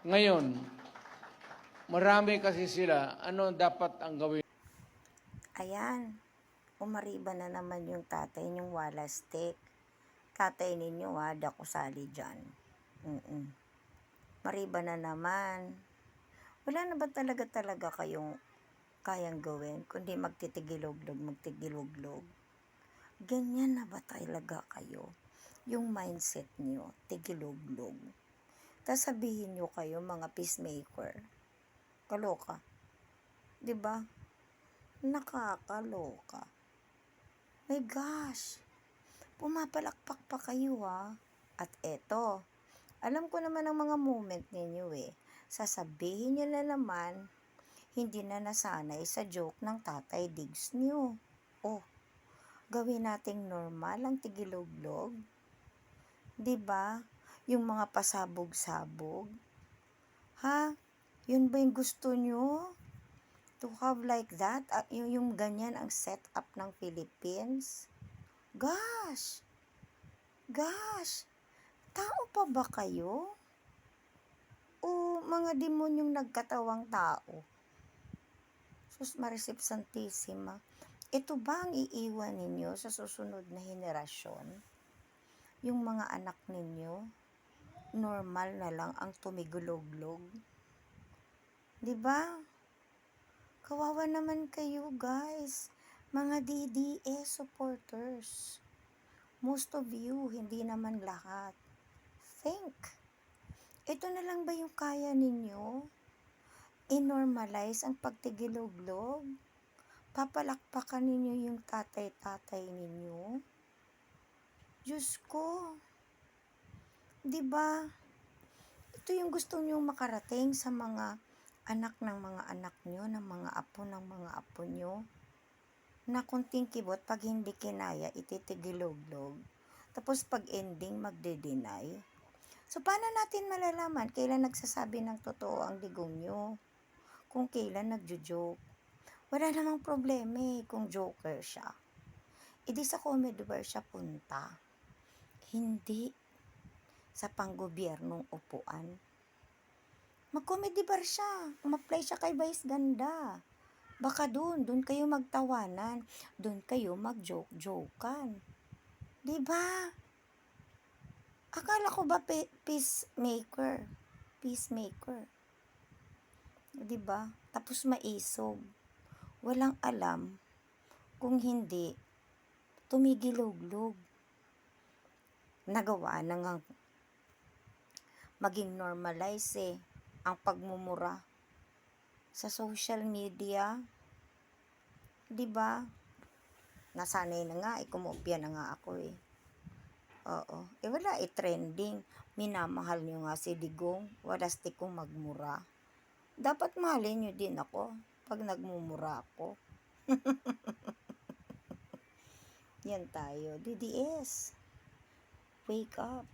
Ngayon, marami kasi sila, ano dapat ang gawin? Ayan, umariba na naman yung tatay niyong wala stick. Tatay ninyo dako sali dyan. Mariba na naman. Wala na ba talaga kayong kayang gawin, kundi magtitigiloglog. Ganyan na ba talaga kayo? Yung mindset niyo, tigiloglog. Tapos sabihin nyo kayo, mga peacemaker. Kaloka. 'Di ba? Nakakaloka. My gosh. Pumapalakpak pa kayo At eto, alam ko naman ang mga moment ninyo Sasabihin nyo na naman, hindi na nasanay sa joke ng Tatay Diggs nyo. Gawin nating normal ang tigiloglog. 'Di ba? Yung mga pasabog-sabog. Yun ba yung gusto nyo? To have like that? Yung ganyan ang setup ng Philippines? Gosh! Tao pa ba kayo? O mga demonyong nagkatawang tao? Sus Marisip Santissima. Ito ba ang iiwan ninyo sa susunod na henerasyon? Yung mga anak ninyo, normal na lang ang tumiguloglog? 'Di ba? Kawawa naman kayo, guys. Mga DDS supporters. Most of you, hindi naman lahat. Think. Ito na lang ba yung kaya ninyo? I-normalize ang pagtigiloglog? Papalakpakan ninyo yung tatay-tatay ninyo? Diyos ko. 'Di ba? Ito yung gusto nyo makarating sa mga anak ng mga anak nyo, ng mga apo ng mga apo nyo, na kunting kibot, pag hindi kinaya, ititigiloglog. Tapos pag ending, magde-deny. So, paano natin malalaman kailan nagsasabi ng totoo ang digong nyo? Kung kailan nagjo-joke? Wala namang problema kung joker siya. Idi sa comedy bar siya punta. Hindi sa panggobyernong upuan. Mag-comedy bar siya. Ma-apply siya kay Vice Ganda. Baka doon kayo magtawanan. Doon kayo mag-joke-jokean. Diba? Akala ko ba peacemaker? Diba? Tapos maisog. Walang alam kung hindi tumigiloglog. Nagawa na nga maging normalize ang pagmumura sa social media. 'Di ba? Nasanay na nga, kumopya na nga ako Oo. Wala trending. Minamahal nyo nga si Digong. Walastik kong magmura. Dapat mahalin nyo din ako pag nagmumura ako. Yan tayo. DDS. Wake up.